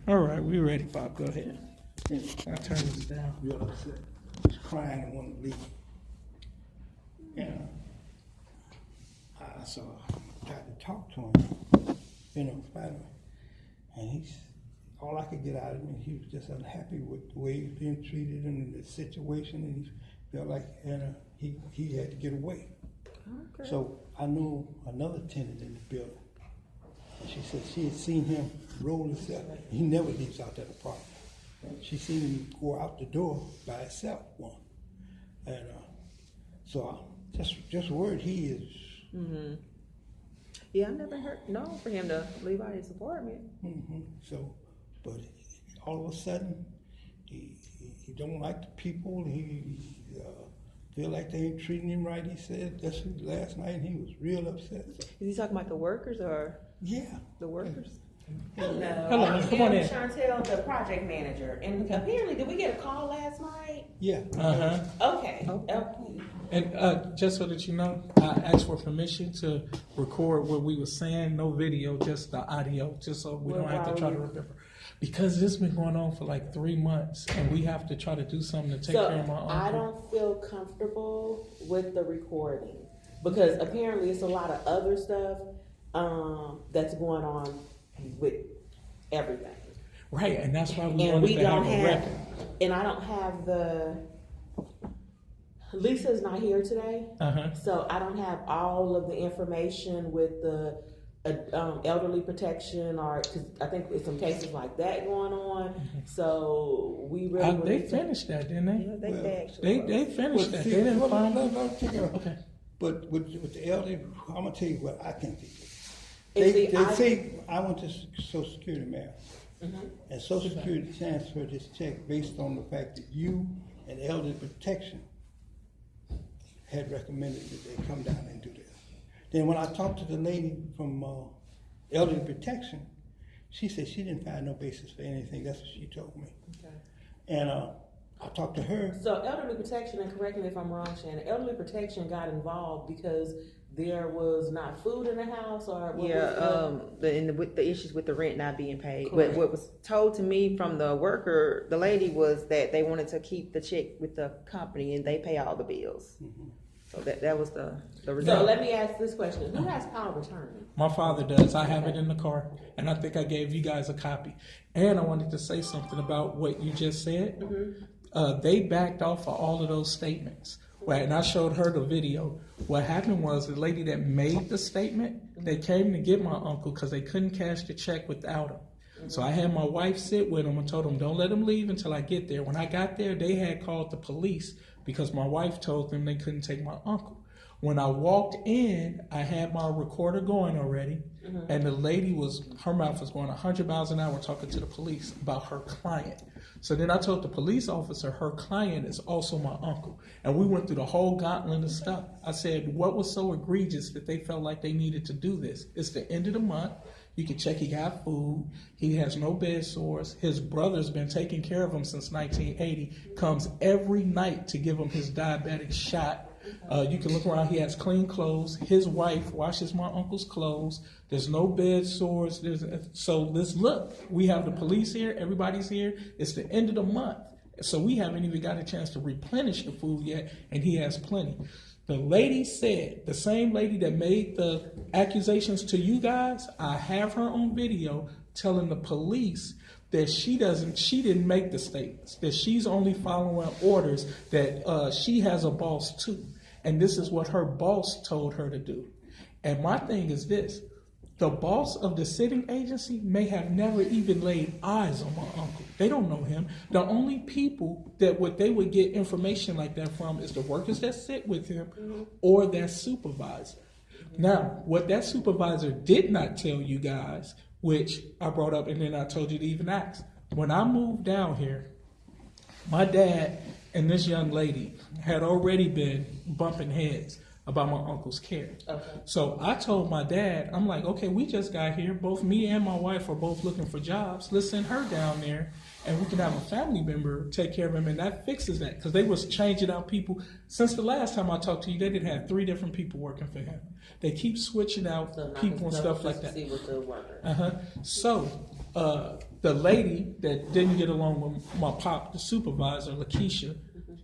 All right, we ready, Bob. Go ahead. I'll turn this down. Real upset. He's crying and wanted to leave. And so I tried to talk to him, finally. And he's, all I could get out of him, he was just unhappy with the way he was being treated and the situation, and he felt like he had to get away. Okay. So I knew another tenant in the building. And she said she had seen him roll himself. He never leaves out that apartment. She seen him go out the door by himself once. And so just worried he is. Mm-hmm. Yeah, I never known for him to leave out his apartment. Mm-hmm. So, but all of a sudden, he don't like the people. He feel like they ain't treating him right. He said that's last night. He was real upset. So. Is he talking about the workers or? Yeah, the workers. Hello, come on in. Chantel, the project manager, and apparently, did we get a call last night? Yeah. Okay. And just so that you know, I asked for permission to record what we were saying, no video, just the audio, just so we don't have to try to remember. Because this has been going on for like 3 months, and we have to try to do something to take care of my uncle. I don't feel comfortable with the recording because apparently it's a lot of other stuff that's going on with everything. Right, and that's why we wanted to have a record. And I don't have Lisa's not here today, so I don't have all of the information with the elderly protection, or cause I think there's some cases like that going on. So we really they finished that, didn't they? Yeah, they finished that. They didn't find it. Okay. But with the elderly, I'm gonna tell you what I can do. They say I went to Social Security, ma'am, and Social Security transferred this check based on the fact that you and Elderly Protection had recommended that they come down and do this. Then when I talked to the lady from Elderly Protection, she said she didn't find no basis for anything. That's what she told me. Okay. And I talked to her. So Elderly Protection, and correct me if I'm wrong, Shannon, Elderly Protection got involved because there was not food in the house, or what the issues with the rent not being paid. Correct. But what was told to me from the worker, the lady, was that they wanted to keep the check with the company and they pay all the bills. Mm-hmm. So that was the result. So let me ask this question: who has power of attorney? My father does. I have it in the car, and I think I gave you guys a copy. And I wanted to say something about what you just said. Mm-hmm. They backed off of all of those statements. Right, and I showed her the video. What happened was the lady that made the statement, they came to get my uncle because they couldn't cash the check without him. So I had my wife sit with him and told him, don't let him leave until I get there. When I got there, they had called the police because my wife told them they couldn't take my uncle. When I walked in, I had my recorder going already, and the lady her mouth was going 100 miles an hour talking to the police about her client. So then I told the police officer her client is also my uncle. And we went through the whole gauntlet of stuff. I said, what was so egregious that they felt like they needed to do this? It's the end of the month. You can check he got food. He has no bed sores. His brother's been taking care of him since 1980. Comes every night to give him his diabetic shot. You can look around. He has clean clothes. His wife washes my uncle's clothes. There's no bed sores. So let's look. We have the police here. Everybody's here. It's the end of the month. So we haven't even got a chance to replenish the food yet, and he has plenty. The lady said, the same lady that made the accusations to you guys, I have her on video telling the police that she didn't make the statements, that she's only following orders, that she has a boss too. And this is what her boss told her to do. And my thing is this: the boss of the sitting agency may have never even laid eyes on my uncle. They don't know him. The only people that they would get information like that from is the workers that sit with him or their supervisor. Now, what that supervisor did not tell you guys, which I brought up and then I told you to even ask, when I moved down here, my dad and this young lady had already been bumping heads about my uncle's care. Okay. So I told my dad, I'm like, okay, we just got here. Both me and my wife are both looking for jobs. Let's send her down there and we can have a family member take care of him, and that fixes that. Because they was changing out people. Since the last time I talked to you, they did have 3 different people working for him. They keep switching out people and stuff like that. See with the worker. So The lady that didn't get along with my pop, the supervisor, Lakeisha,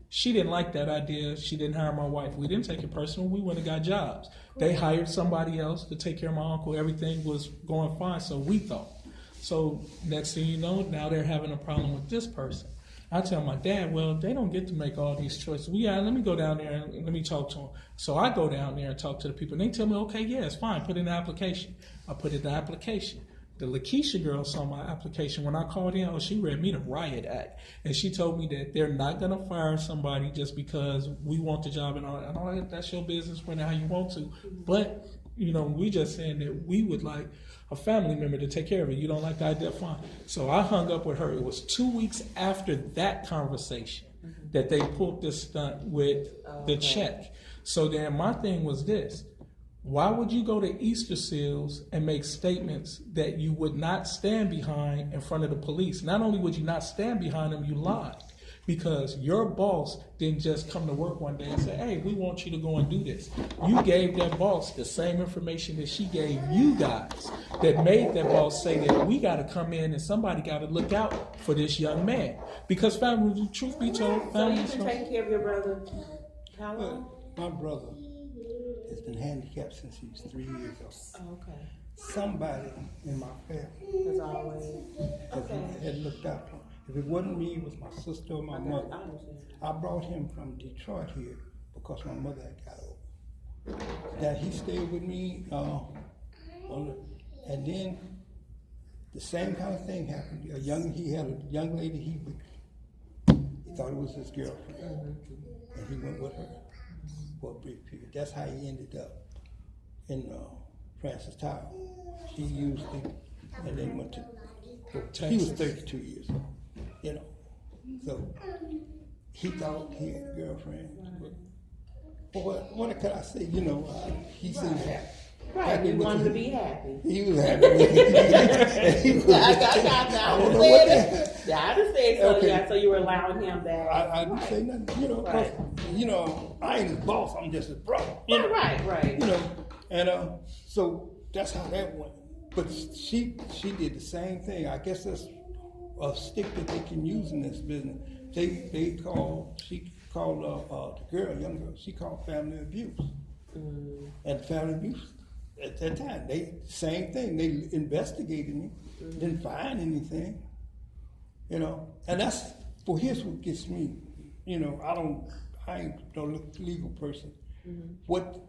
she didn't like that idea. She didn't hire my wife. We didn't take it personal. We went and got jobs. They hired somebody else to take care of my uncle. Everything was going fine, so we thought. So next thing you know, now they're having a problem with this person. I tell my dad, well, they don't get to make all these choices. Let me go down there and let me talk to them. So I go down there and talk to the people. And they tell me, okay, yeah, it's fine. Put in the application. I put in the application. The Lakeisha girl saw my application. When I called in, she read me the riot act. And she told me that they're not going to fire somebody just because we want the job and all that. That's your business for how you want to. But, we just saying that we would like a family member to take care of it. You don't like the idea, fine. So I hung up with her. It was 2 weeks after that conversation that they pulled this stunt with the check. So then my thing was this. Why would you go to Easter Seals and make statements that you would not stand behind in front of the police? Not only would you not stand behind them, you lied. Because your boss didn't just come to work one day and say, hey, we want you to go and do this. You gave that boss the same information that she gave you guys that made that boss say that we got to come in and somebody got to look out for this young man. Because family, truth be told, So family. you've been taking care of your brother how But long? my brother has been handicapped since he was 3 years old. Oh, okay. Somebody in my family As always. Okay. had looked out for him. If it wasn't me, it was my sister or my mother. I understand. I brought him from Detroit here because my mother had got old. That he stayed with me, and then the same kind of thing happened. He had a young lady. He thought it was his girlfriend, and he went with her for a brief period. That's how he ended up in Francis Tower. She used him, and they went to. He was 32 years old. So he thought he had a girlfriend. But what could I say? He seemed happy. Right, Happy you with wanted to him. be happy. He was happy with it. He was, I don't know what understand. Yeah, I understand. So Okay. yeah, so you were allowing him that. I didn't say nothing, 'cause, Right. I ain't his boss, I'm just his brother. Right. And so that's how that went. But she did the same thing. I guess that's a stick that they can use in this business. She called the young girl, she called family abuse. And family abuse at that time, same thing. They investigated me, didn't find anything. And that's here's what gets me. I ain't no legal person. What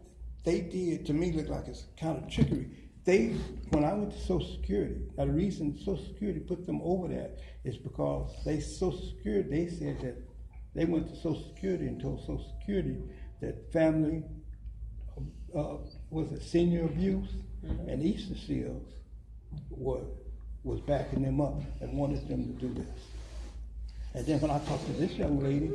they did to me looked like it's kind of trickery. When I went to Social Security, now the reason Social Security put them over that is because Social Security, they said that they went to Social Security and told Social Security that family, senior abuse and Easter Seals was backing them up and wanted them to do this. And then when I talked to this young lady,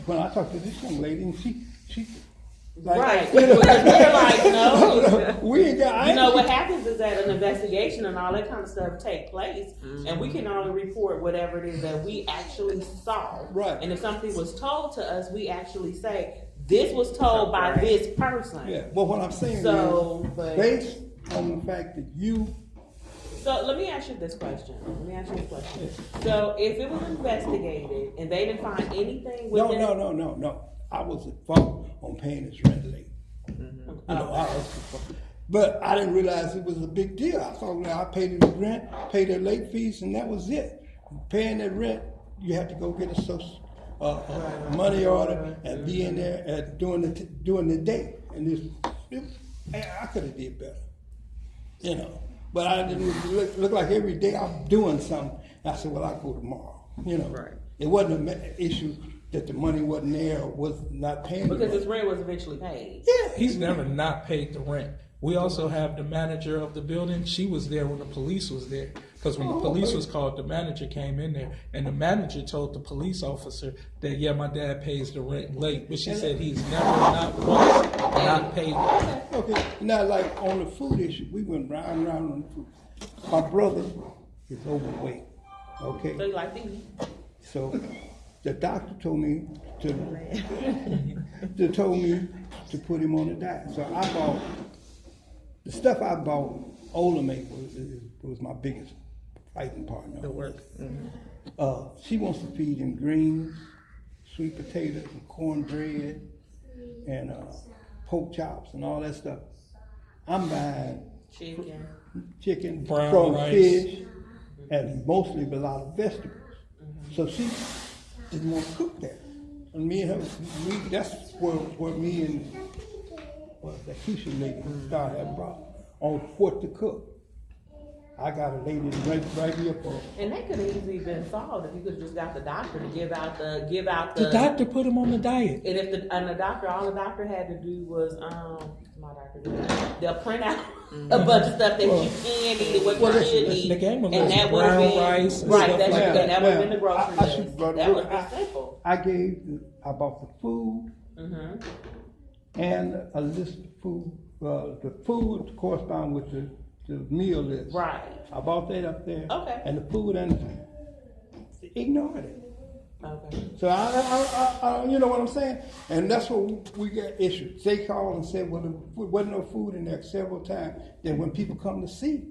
when I talked to this young lady, and she Right. Because we're like, no. we ain't got. What happens is that an investigation and all that kind of stuff take place, and we can only report whatever it is that we actually saw. Right. And if something was told to us, we actually say, this was told by this person. Yeah. Well, what I'm saying So, is, based on the fact that you. So let me ask you this question. So if it was investigated and they didn't find anything with it. No. I was at fault on paying his rent late. But I didn't realize it was a big deal. I thought I paid the rent, paid their late fees, and that was it. Paying that rent, you have to go get a social money order and be in there during the day. And I could have did better, But I didn't look like every day I'm doing something. I said, well, I'll go tomorrow. Right. It wasn't an issue that the money wasn't there or was not paying. Because his rent was eventually paid. Yeah, He's never not paid the rent. We also have the manager of the building. She was there when the police was there. Because when the police was called, the manager came in there. And the manager told the police officer that, yeah, my dad pays the rent late. But she said he's never not paid the rent. Okay, now like on the food issue, we went round and round on the food. My brother is overweight, okay? So you like me. So the doctor told me to put him on a diet. So I bought the stuff I bought, Ola make was my biggest fighting partner. The work. She wants to feed him greens, sweet potatoes, and cornbread, and pork chops, and all that stuff. I'm buying chicken, Brown from rice. fish, and mostly a lot of vegetables. So she didn't want to cook that. And me and her, that's where me and the accusation lady started having problems on what to cook. I got a lady right here for. And that could have easily been solved if you could have just got the doctor to give out the. The doctor put him on the diet. And if the doctor, all the doctor had to do was my doctor did that. They'll print out a bunch of stuff that you can eat and what you should eat. The game of and that would brown have been rice and right. stuff That like would that. that would have been the grocery list. That would have been simple. I bought the food and a list of food. The food correspond with the meal list. Right. I bought that up there. Okay. And the food and ignored it. Okay. So I you know what I'm saying? And that's what we get issues. They called and said, well, there wasn't no food in there several times. Then when people come to see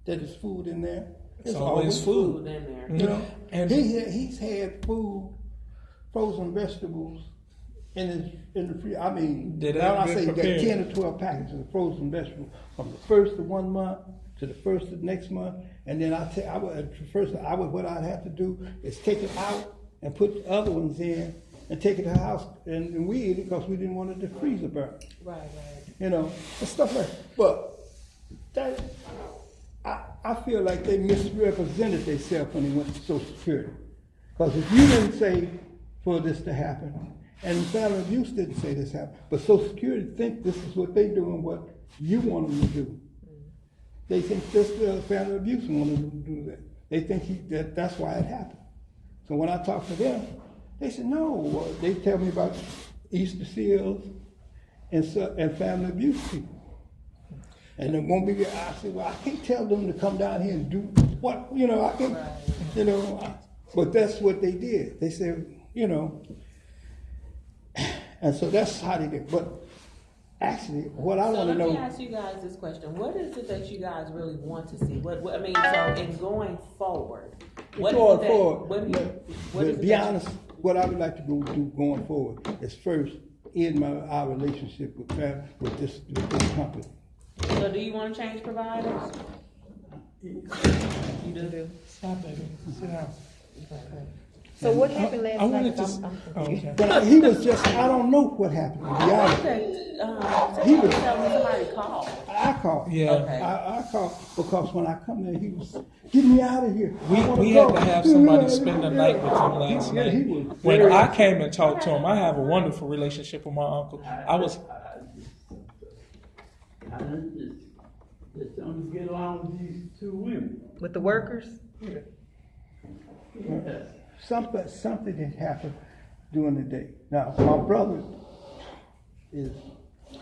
that there's food in there, It's always food. In there. You know, And he's had food, frozen vegetables in the free. I mean, Did now I it say you got prepared? 10 or 12 packets of frozen vegetables from the first of 1 month to the first of the next month, and then what I'd have to do is take it out and put the other ones in and take it to the house, and we eat it because we didn't want it to freeze or burn. Right. You know, and stuff like that. But that, I feel like they misrepresented themselves when they went to Social Security. Because if you didn't say for this to happen, and family abuse didn't say this happened, but Social Security think this is what they do and what you want them to do. They think this family abuse wanted them to do that. They think that's why it happened. So when I talk to them, they said, no. They tell me about Easter seals and family abuse people. And then won't be. I said, well, I can't tell them to come down here and do what, you know, I can't, you know. But that's what they did. They said, you know, and so that's how they did. But actually, what I want to know. Let me ask you guys this question: what is it that you guys really want to see? What I mean, so in going forward, what Going is it forward, what is to be honest, what I would like to do going forward is first end our relationship with this company. So do you want to change providers? You do. Stop, baby. Sit down. So what happened last I wanted night? to. I'm confused. Okay. But he was just, I don't know what happened, to be honest. He was telling me somebody called. I called. Yeah. Okay. I called because when I come there, he was, get me out of here. We had to have somebody spend the night with him last Yeah, he night. was When very- I came and talked to him, I have a wonderful relationship with my uncle. I was I just don't get along with these two women. With the workers? Yeah. Something had happened during the day. Now, my brother is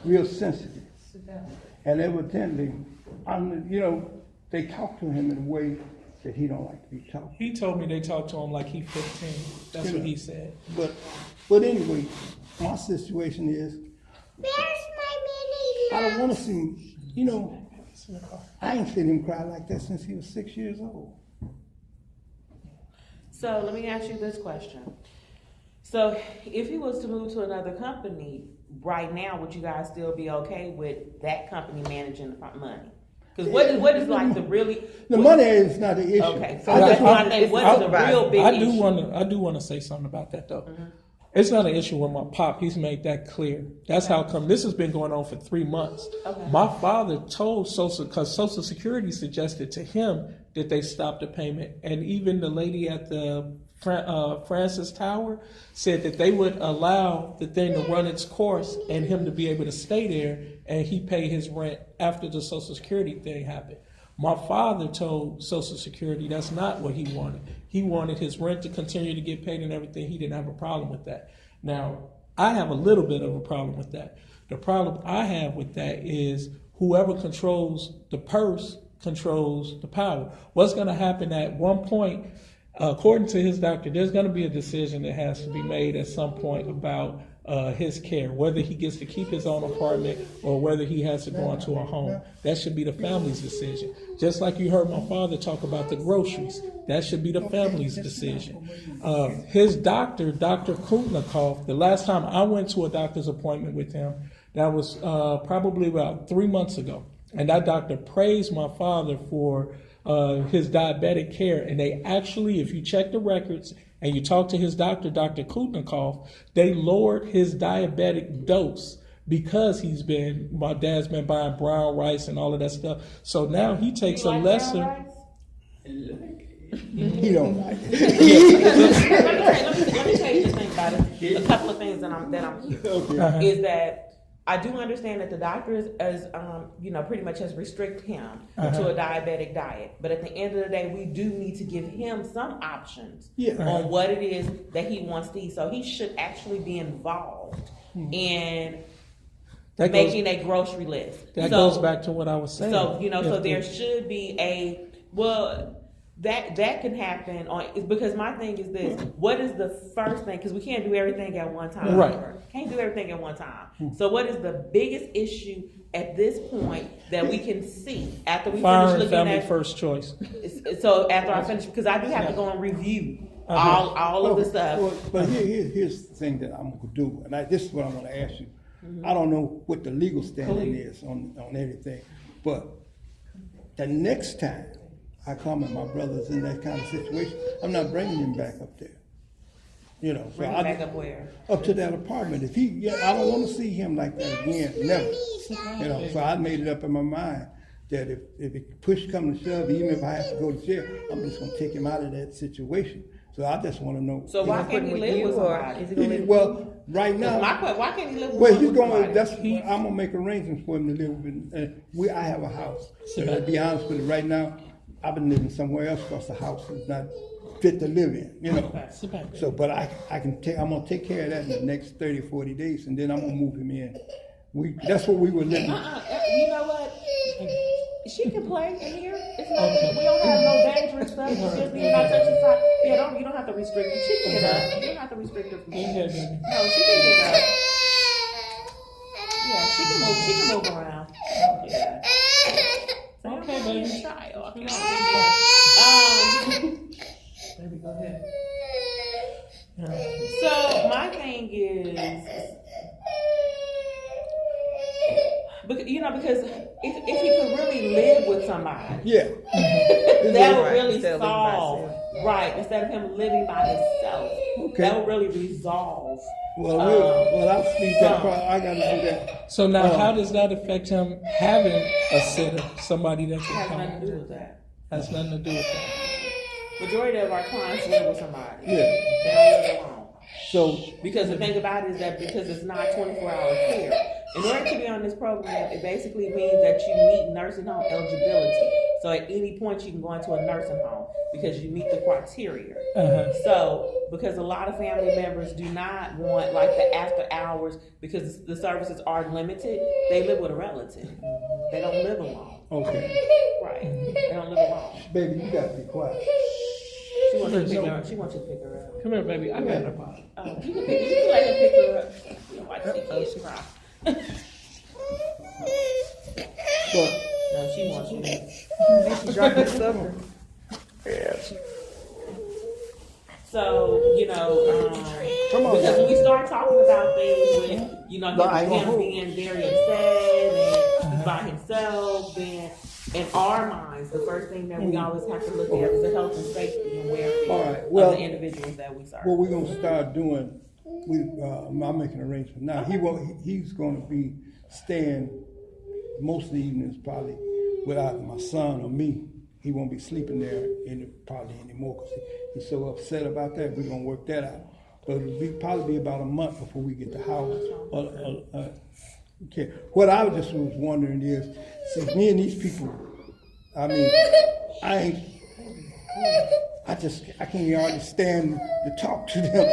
real sensitive. And evidently, you know, they talk to him in a way that he don't like to be talked. He told me they talked to him like he 15. That's what he said. But anyway, my situation is, I don't want to see him, you know, I ain't seen him cry like that since he was 6 years old. So let me ask you this question. So if he was to move to another company right now, would you guys still be okay with that company managing the money? Because what is like the money is not the issue. Okay, so that's why I think what's the real big I issue? do want to say something about that though. It's not an issue with my pop. He's made that clear. That's how come this has been going on for 3 months. Okay. My father told because Social Security suggested to him that they stop the payment. And even the lady at the Francis Tower said that they would allow the thing to run its course and him to be able to stay there and he pay his rent after the Social Security thing happened. My father told Social Security that's not what he wanted. He wanted his rent to continue to get paid and everything. He didn't have a problem with that. Now, I have a little bit of a problem with that. The problem I have with that is whoever controls the purse controls the power. What's going to happen at one point, according to his doctor, there's going to be a decision that has to be made at some point about his care, whether he gets to keep his own apartment or whether he has to go into a home. That should be the family's decision. Just like you heard my father talk about the groceries, that should be the family's decision. His doctor, Dr. Kutnikov, the last time I went to a doctor's appointment with him, that was probably about 3 months ago. And that doctor praised my father for his diabetic care. And they actually, if you check the records and you talk to his doctor, Dr. Kutnikov, they lowered his diabetic dose because my dad's been buying brown rice and all of that stuff. So now he takes a lesser. He don't like it. Let me tell you the thing about it. A couple of things that I'm hearing is that I do understand that the doctor is pretty much has restricted him to a diabetic diet. But at the end of the day, we do need to give him some options on what it is that he wants to eat. So he should actually be involved in making a grocery list. That goes back to what I was saying. So, so there should be that can happen because my thing is this: what is the first thing? Because we can't do everything at one time. Right. Can't do everything at one time. So what is the biggest issue at this point that we can see after we finish looking family at first choice? So after I finish, because I do have to go and review all of the stuff. But here's the thing that I'm going to do, and this is what I'm going to ask you. I don't know what the legal standing is on everything, but the next time I come and my brother's in that kind of situation, I'm not bringing him back up there. So Bring him back up where? Up to that apartment. I don't want to see him like that again, never. So I made it up in my mind that if it push comes to shove, even if I have to go to jail, I'm just going to take him out of that situation. So I just want to know. So why can't he live with somebody? Is he gonna live well, right now. Why can't he live with Well, somebody? I'm gonna make arrangements for him to live with. I have a house. So to be honest with you, right now, I've been living somewhere else because the house is not fit to live in. So, but I'm gonna take care of that in the next 30, 40 days, and then I'm gonna move him in. That's what we were living. You know what? She can play in here. It's not, we don't have no dangerous stuff. It's just you're not touching side. Yeah, you don't have to restrict her. She can get up. You don't have to restrict her. No, she can get up. Yeah, she can move around. Yeah. Okay, baby. Child. Baby, go ahead. So my thing is, because if he could really live with somebody, that would really solve, right? Instead of him living by himself, that would really resolve. Well, I'll speak that part. I gotta do that. So now, how does that affect him having a sitter, somebody that can Has come? nothing to do with that. Has nothing to do with that. Majority of our clients live with somebody. Yeah. They don't live alone. So Because the thing about it is that because it's not 24-hour care, in order to be on this program, it basically means that you meet nursing home eligibility. So at any point you can go into a nursing home because you meet the criteria. So because a lot of family members do not want like the after hours because the services are limited, they live with a relative. They don't live alone. okay, Right. They don't live alone. baby, you gotta be quiet. She wants you to pick her up. She wants you to pick her up. Come here, baby. I got a bottle. You can let her pick her up. You know, watch the kids cry. But No, she wants you to. She dropped the supper. So, come on, because when we start talking about things with, No, him being very upset and he's by himself, then in our minds, the first thing that we always have to look at is the health and safety and welfare All right, well, of the individuals that we serve. what we're gonna start doing, I'm making arrangements now. He's gonna be staying most of the evenings probably with either my son or me. He won't be sleeping there probably anymore because he's so upset about that. We're gonna work that out. But it'll probably be about a month before we get the house. Okay. What I just was wondering is, since me and these people, I mean, I can't hardly stand to talk to them.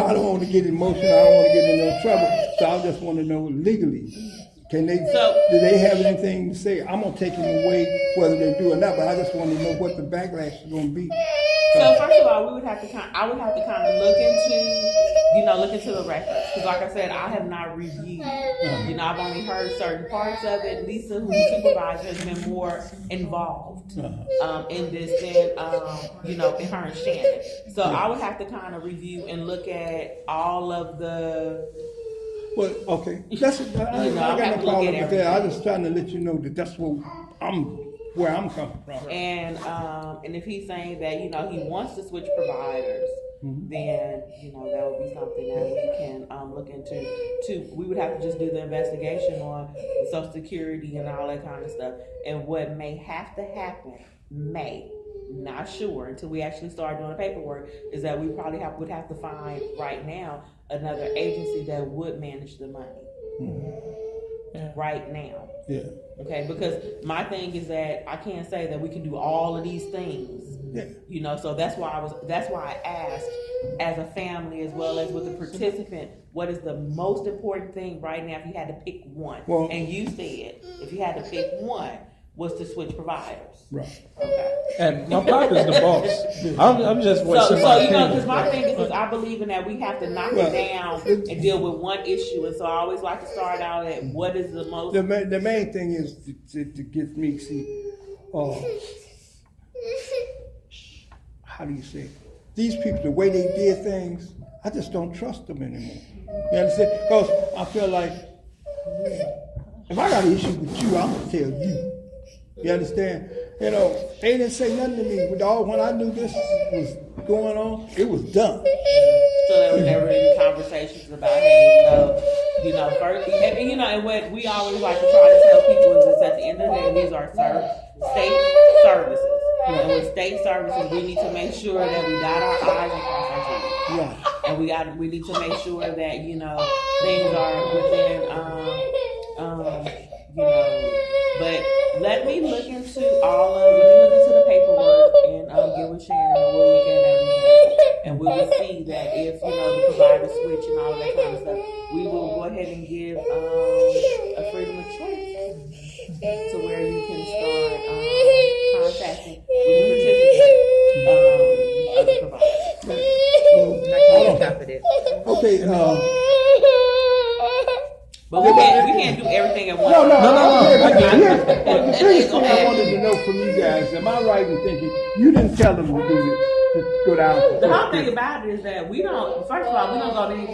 I don't want to get emotional. I don't want to get in no trouble. So I just want to know legally, do they have anything to say? I'm gonna take them away, whether they do or not. But I just want to know what the backlash is gonna be. So first of all, I would have to kind of look into the records, because like I said, I have not reviewed. I've only heard certain parts of it. Lisa, who's the supervisor, has been more involved in this than in her and Shannon. So I would have to kind of review and look at all of the. Well, okay. I got no problem with that. I'm just trying to let you know that that's where I'm coming from. And if he's saying that he wants to switch providers, then that would be something that we can look into. We would have to just do the investigation on the Social Security and all that kind of stuff. And what may have to happen, not sure until we actually start doing the paperwork, is that we probably would have to find right now another agency that would manage the money. Right now. Yeah. Okay, because my thing is that I can't say that we can do all of these things. Yeah. So that's why I asked, as a family as well as with the participant, what is the most important thing right now if you had to pick one? Well, and you said if you had to pick one, was to switch providers. Right. Okay. And my partner's the boss. I'm just voicing because my thing is I believe in that we have to knock it down and deal with one issue. And so I always like to start out at what is the most. The main thing is to get me how do you say it? These people, the way they did things, I just don't trust them anymore. You understand? Because I feel like if I got an issue with you, I'm gonna tell you. You understand? They didn't say nothing to me. When I knew this was going on, it was done. So there were never any conversations about, hey, first, and what we always like to try to tell people is that at the end of the day, these are state services. And with state services, we need to make sure that we dot our I's and cross our T's. Yeah. And we need to make sure that, things are within, but let me look into the paperwork and get with Shannon, and we'll look at everything. And we will see that if, the provider switch and all of that kind of stuff, we will go ahead and give a freedom of choice to where you can start contacting with the participant of the provider. Okay, but we can't do everything at once. No. The biggest thing I wanted to know from you guys, am I right in thinking you didn't tell them to do this, to go down? The whole thing about it is that we don't go to anybody. The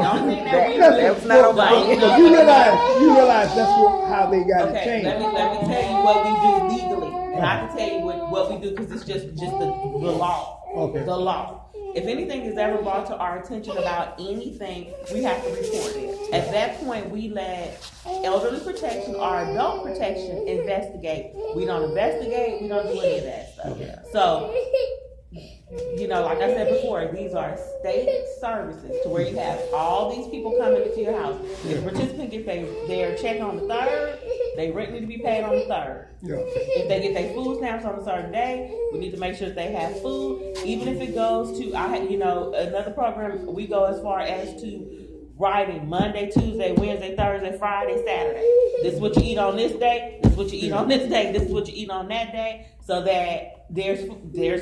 only thing that you realize that's how they got it changed. Let me tell you what we do legally, and I can tell you what we do because it's just the law. Okay. The law. If anything is ever brought to our attention about anything, we have to report it. At that point, we let elderly protection or adult protection investigate. We don't investigate. We don't do any of that stuff. Okay. So, like I said before, these are state services to where you have all these people coming into your house. If the participant gets their check on the 3rd, they rent need to be paid on the 3rd. Yeah. If they get their food stamps on a certain day, we need to make sure that they have food. Even if it goes to, another program, we go as far as to writing Monday, Tuesday, Wednesday, Thursday, Friday, Saturday. This is what you eat on this day. This is what you eat on this day. This is what you eat on that day. So that there's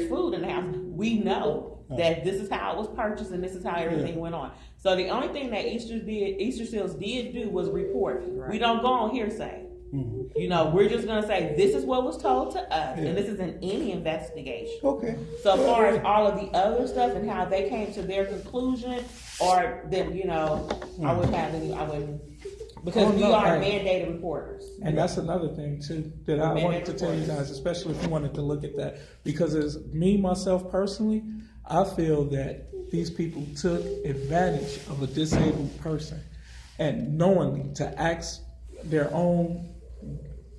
food in the house. We know that this is how it was purchased and this is how everything went on. So the only thing that Easter Seals did do was report. Right. We don't go on hearsay. Mm-hmm. We're just going to say this is what was told to us, and this isn't any investigation. Okay. So as far as all of the other stuff and how they came to their conclusion, or then I wouldn't, because we are mandated reporters. And that's another thing too that I wanted to tell you guys, especially if you wanted to look at that, because as myself personally, I feel that these people took advantage of a disabled person and knowingly to axe their own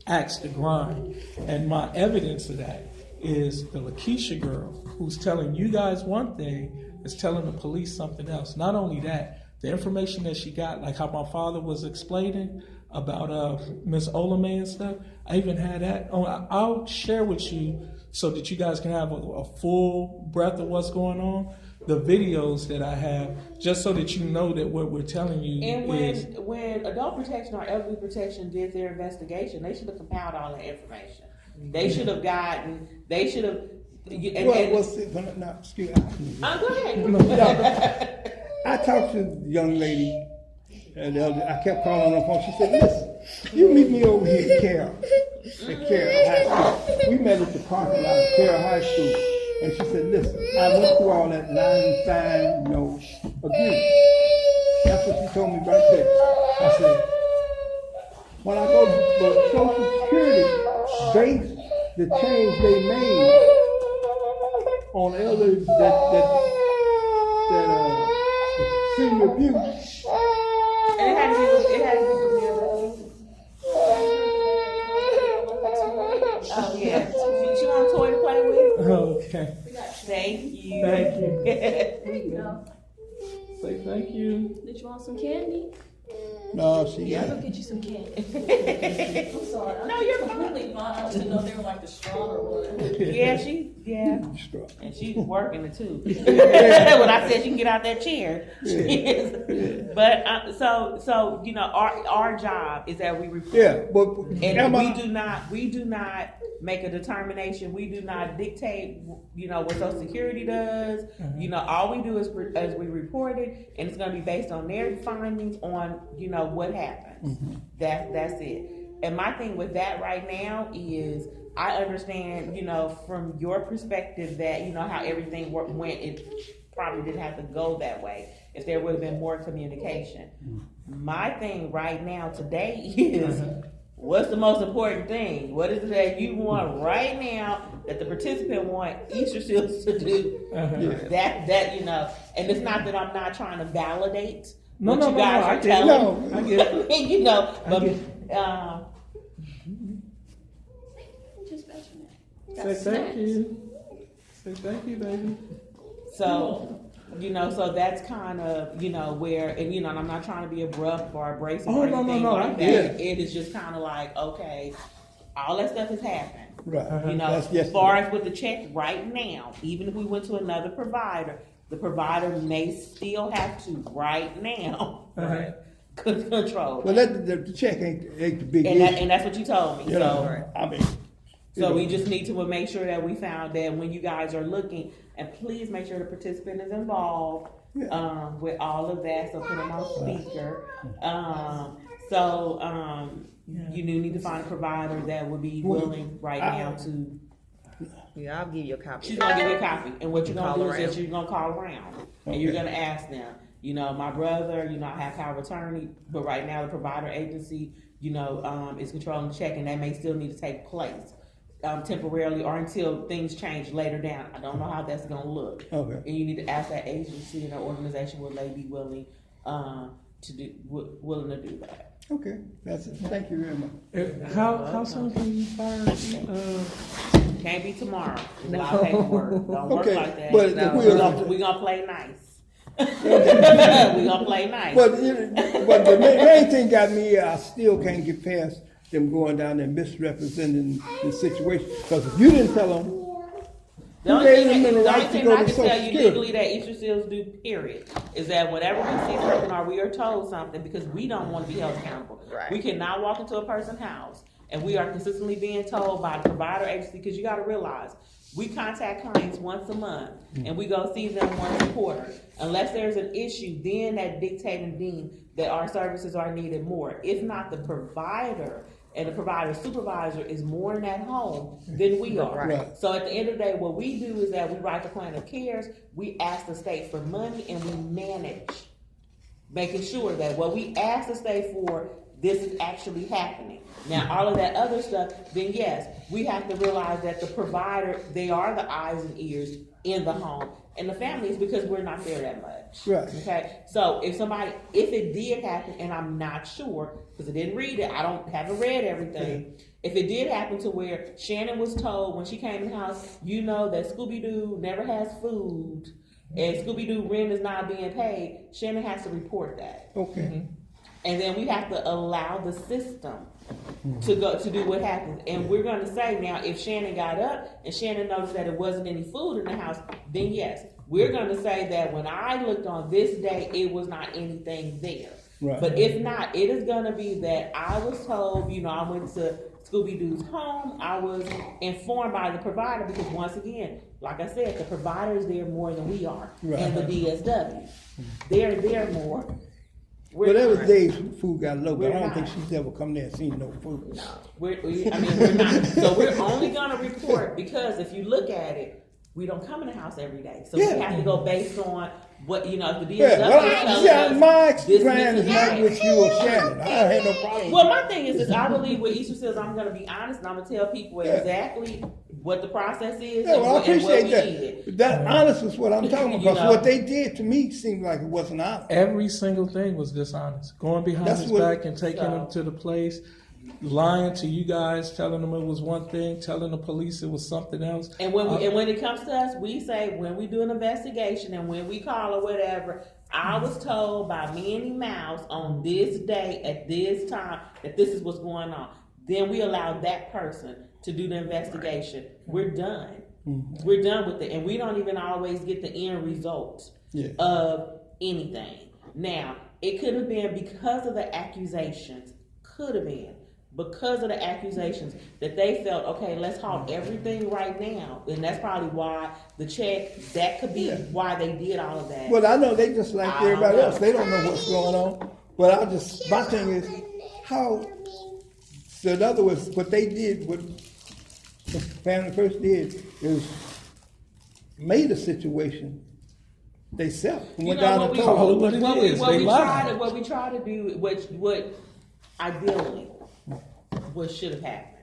axe to grind. And my evidence of that is the Lakeisha girl who's telling you guys one thing is telling the police something else. Not only that, the information that she got, like how my father was explaining about Miss Olame and stuff, I even had that. I'll share with you so that you guys can have a full breadth of what's going on. The videos that I have, just so that you know that what we're telling you is... And when adult protection or elderly protection did their investigation, they should have compiled all the information. They should have Excuse me. Go ahead. I talked to the young lady, and I kept calling her on the phone. She said, listen, you meet me over here at Carroll High School. We met at the parking lot of Carroll High School. And she said, listen, I went through all that line, no abuse. That's what she told me right there. I said, when I go to Social Security, based the change they made on elders that senior abuse. And it had to be from the Oh yeah. She want a toy to play with? Okay. Thank you. Thank you. There you go. Say thank you. Did you want some candy? No, she Yeah, I'll got go get you some candy. I'm sorry. No, you're completely fine. I didn't know they were like the stronger one. Yeah. struck. And she's working it too. When I said she can get out that chair, she is. But so you know, our job is that we report. Yeah, but And we do not make a determination. We do not dictate, you know, what Social Security does. Mm-hmm. You know, all we do is as we report it, and it's going to be based on their findings on, you know, what happens. Mm-hmm. That's it. And my thing with that right now is, I understand, you know, from your perspective that, you know, how everything went, it probably didn't have to go that way if there would have been more communication. My thing right now today is, what's the most important thing? What is it that you want right now that the participant want Easter seals to do? That you know, and it's not that I'm not trying to validate what you guys are telling. I get it. You know, but Say thank you. Say thank you, baby. so. You know, so that's kind of, you know, where, and you know, and I'm not trying to be abrupt or abrasive or anything like that. It is just kind of like, okay, all that stuff has happened. Right. You know, as far as with the check right now, even if we went to another provider, the provider may still have to right now control. Well, the check ain't the big issue. And that's what you told me. You So, know, I mean, so we just need to make sure that we found that when you guys are looking, and please make sure the participant is involved with all of that. So put them on speaker. You do need to find a provider that would be willing right now to. Yeah, I'll give you a copy. She's gonna give you a copy, and what you're gonna do Call is that you're gonna call around, and you're gonna ask them. You know, my brother, you know, I have power of attorney, but right now the provider agency, you know, is controlling the check, and that may still need to take place. Temporarily or until things change later down. I don't know how that's going to look. Okay. And you need to ask that agency and that organization will they be willing willing to do that. okay, that's it. Thank you very much. How soon can you fire? Can't be tomorrow. A lot of paperwork. Don't work Okay, like that. but We're gonna play nice. We're gonna play nice. But the main thing got me, I still can't get past them going down and misrepresenting the situation. Because if you didn't tell them, The only thing I can tell you legally that Easter seals do, period, is that whenever we see something or we are told something, because we don't want to be held accountable. Right. We cannot walk into a person's house and we are consistently being told by the provider agency, because you got to realize, we contact clients once a month and we go see them once a quarter. Unless there's an issue, then that dictate and deem that our services are needed more. If not, the provider and the provider supervisor is more in that home than we are. Right. So at the end of the day, what we do is that we write the plan of cares, we ask the state for money, and we manage, making sure that what we ask the state for, this is actually happening. Now, all of that other stuff, then yes, we have to realize that the provider, they are the eyes and ears in the home. And the family is because we're not there that much. Right. Okay. So if it did happen, and I'm not sure because I didn't read it, haven't read everything. If it did happen to where Shannon was told when she came in the house, you know that Scooby-Doo never has food and Scooby-Doo rent is not being paid, Shannon has to report that. okay. Mm-hmm. And then we have to allow the system to do what happens. And we're going to say now, if Shannon got up and Shannon noticed that it wasn't any food in the house, then yes, we're going to say that when I looked on this day, it was not anything there. Right. But if not, it is going to be that I was told, you know, I went to Scooby-Doo's home. I was informed by the provider because once again, like I said, the provider is there more than we are. Right. And the DSW. They're there more. Well, that was not. days food got low, but We're I don't think not. she's ever come there and seen no food. We're not. So we're only gonna report because if you look at it, we don't come in the house every day. So we have to go based on what, if the DSW Yeah, well, tells my us this, plan this, is not and with you or Shannon. I had no problem. well, my thing is this: I believe what Easter says. I'm going to be honest, and I'm going to tell people exactly what the process is Yeah, well, I and what we appreciate needed. that. That honest is what I'm talking about. You Because know. what they did to me seemed like it wasn't honest. Every single thing was dishonest. Going behind That's his what- back and taking him to the place, lying to you guys, telling them it was one thing, telling the police it was something else. And when it comes to us, we say when we do an investigation and when we call or whatever, I was told by Minnie Mouse on this day at this time that this is what's going on. Then we allow that person to do the investigation. We're done. Mm-hmm. We're done with it, and we don't even always get the end result of anything. Now, it could have been because of the accusations. Could have been. Because of the accusations that they felt, okay, let's halt everything right now. And that's probably why the check, that could be why they did all of that. Well, I know they just like I don't everybody know. else. They don't know what's going on. But my thing is, so in other words, what they did, what the family first did, is made a situation they self. Went down and Call it told what them. it is. They lied. What we try to do, what ideally, what should have happened,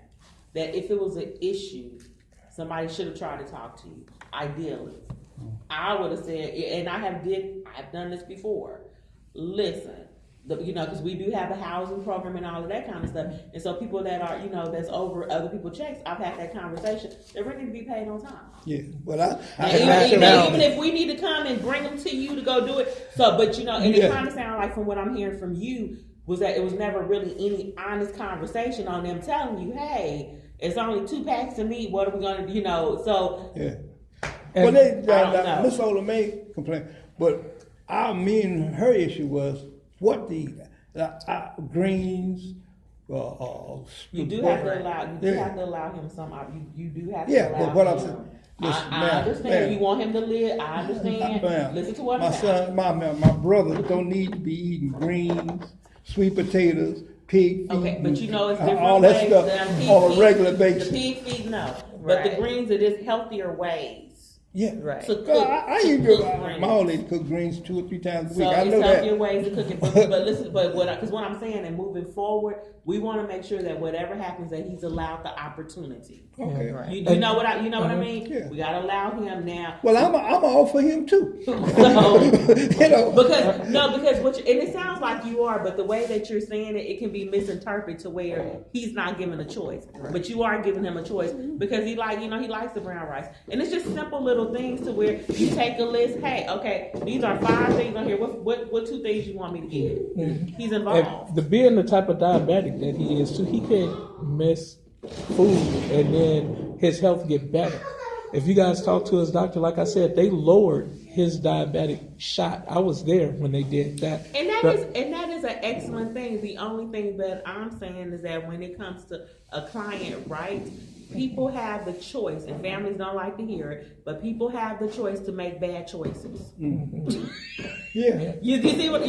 that if it was an issue, somebody should have tried to talk to you. Ideally, I would have said, and I've done this before. Listen, because we do have a housing program and all of that kind of stuff, and so people that are, that's over other people's checks, I've had that conversation. They're ready to be paid on time. Yeah, well, Even if we need to come and bring them to you to go do it. So, but and it kind of sounds like from what I'm hearing from you was that it was never really any honest conversation on them telling you, hey, it's only 2 packs of meat. What are we going to do? So yeah. And Well, Miss Ola May complained, but me and her issue was what the greens. you do have to allow him some. You do have to Yeah, allow but what I'm him. saying. I understand you want him to live. I understand. Listen to what my I'm saying. son, my brother don't need to be eating greens, sweet potatoes, pig feet, Okay, but it's different all that ways stuff than pig on a feet. regular basis. The pig feet, no. But the Right. greens, it is healthier ways. Yeah, Right. To cook, I to even cook my greens. old lady cook greens 2 or 3 times a So week. I it's know healthier that. ways to cook it. But listen, because what I'm saying, and moving forward, we want to make sure that whatever happens, that he's allowed the opportunity. Okay. Right. You know what I mean? Yeah. We gotta allow him now. Well, I'm all for him too. So, Because because and it sounds like you are, but the way that you're saying it, it can be misinterpreted to where he's not given a choice, but you are giving him a choice because he likes the brown rice, and it's just simple little things to where you take a list. Hey, okay, these are 5 things on here. What 2 things you want me to get? He's involved. And being the type of diabetic that he is too, he can't miss food and then his health get better. If you guys talk to his doctor, like I said, they lowered his diabetic shot. I was there when they did that. And that is an excellent thing. The only thing that I'm saying is that when it comes to a client, right? People have the choice, and families don't like to hear it, but people have the choice to make bad choices. yeah, You see what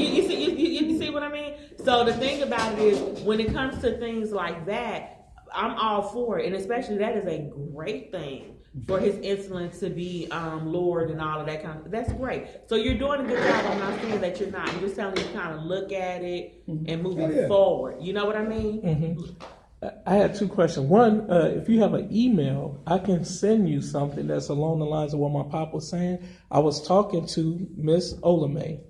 I mean? So the thing about it is, when it comes to things like that, I'm all for it, and especially that is a great thing for his insulin to be lowered and all of that kind of. That's great. So you're doing a good job. I'm not saying that you're not. I'm just telling you to kind of look at it and move it forward. You know what I mean? I had 2 questions. One, if you have an email, I can send you something that's along the lines of what my pop was saying. I was talking to Miss Olame.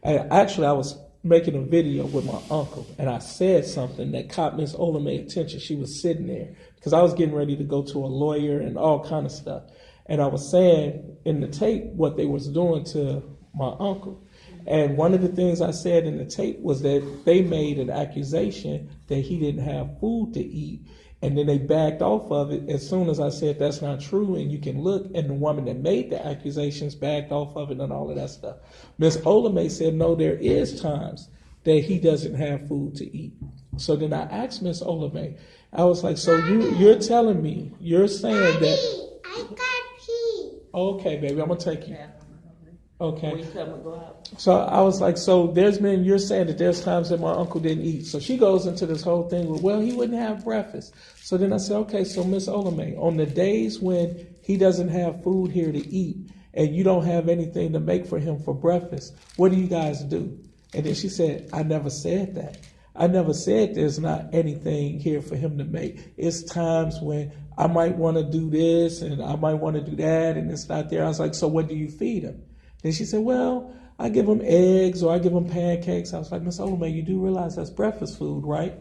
And actually, I was making a video with my uncle, and I said something that caught Miss Olame's attention. She was sitting there because I was getting ready to go to a lawyer and all kind of stuff. And I was saying in the tape what they was doing to my uncle. And one of the things I said in the tape was that they made an accusation that he didn't have food to eat. And then they backed off of it as soon as I said that's not true and you can look. And the woman that made the accusations backed off of it and all of that stuff. Miss Olame said, no, there is times that he doesn't have food to eat. So then I asked Miss Olame, I was like, so you're telling me, you're saying that. I got pee. Okay, baby, I'm gonna take you. Okay. When you come and go out. So I was like, so you're saying that there's times that my uncle didn't eat. So she goes into this whole thing with, well, he wouldn't have breakfast. So then I said, okay, so Miss Olame, on the days when he doesn't have food here to eat and you don't have anything to make for him for breakfast, what do you guys do? And then she said, I never said that. I never said there's not anything here for him to make. It's times when I might want to do this and I might want to do that and it's not there. I was like, so what do you feed him? Then she said, well, I give him eggs or I give him pancakes. I was like, Miss Olame, you do realize that's breakfast food, right?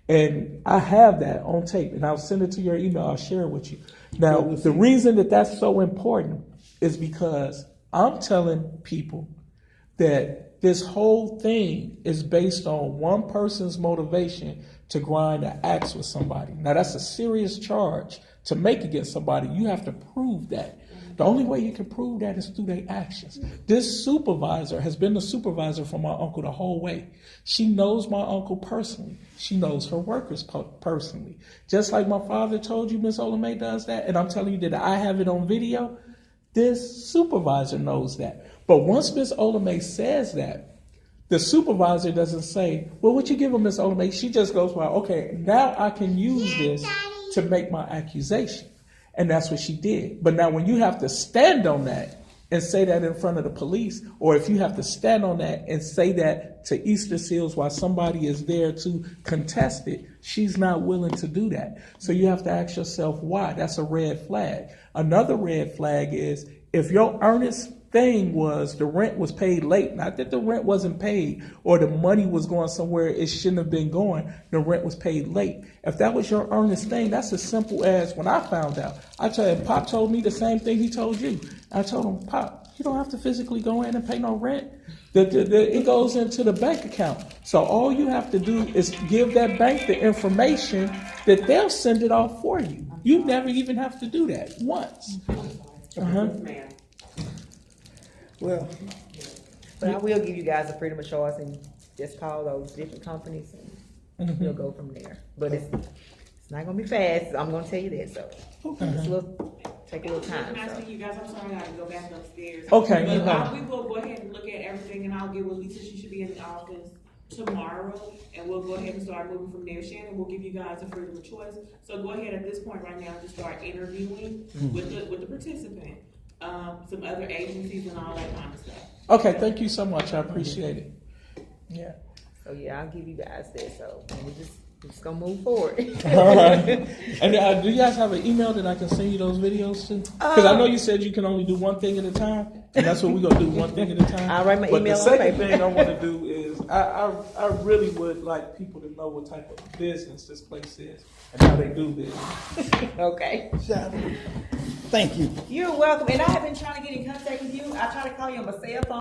And I have that on tape, and I'll send it to your email. I'll share it with you. Now, the reason that that's so important is because I'm telling people that this whole thing is based on one person's motivation to grind an axe with somebody. Now, that's a serious charge to make against somebody. You have to prove that. The only way you can prove that is through their actions. This supervisor has been the supervisor for my uncle the whole way. She knows my uncle personally. She knows her workers personally. Just like my father told you, Miss Olame does that, and I'm telling you that I have it on video, this supervisor knows that. But once Miss Olame says that, the supervisor doesn't say, well, what you give her, Miss Olame? She just goes, well, okay, now I can use this to make my accusation. And that's what she did. But now when you have to stand on that and say that in front of the police, or if you have to stand on that and say that to Easter Seals while somebody is there to contest it, she's not willing to do that. So you have to ask yourself why. That's a red flag. Another red flag is if your earnest thing was the rent was paid late, not that the rent wasn't paid or the money was going somewhere it shouldn't have been going, the rent was paid late. If that was your earnest thing, that's as simple as when I found out. I tell you, Pop told me the same thing he told you. I told him, Pop, you don't have to physically go in and pay no rent. It goes into the bank account. So all you have to do is give that bank the information that they'll send it off for you. You never even have to do that once. Well, But I will give you guys a freedom of choice and just call those different companies and we'll go from there. But it's not gonna be fast. I'm gonna tell you that. So take a little time. Can I So. see you guys? I'm sorry, I gotta go back upstairs. Okay, But we will go ahead and look at everything, and I'll get with Lisa. She should be in the office tomorrow, and we'll go ahead and start moving from there. Shannon will give you guys a freedom of choice. So go ahead at this point right now, just start interviewing with the participant, some other agencies, and all that kind of stuff. Okay, thank you so much. I appreciate it. Yeah. So yeah, I'll give you guys that. So we're just gonna move forward. All right. And do you guys have an email that I can send you those videos to? Because I know you said you can only do one thing at a time, and that's what we're gonna do, one thing at a time. I'll write my but email the on second paper. thing I want to do is I really would like people to know what type of business this place is and how they do business. Okay. thank you. You're welcome. And I have been trying to get in contact with you. I try to call you on my cell phone.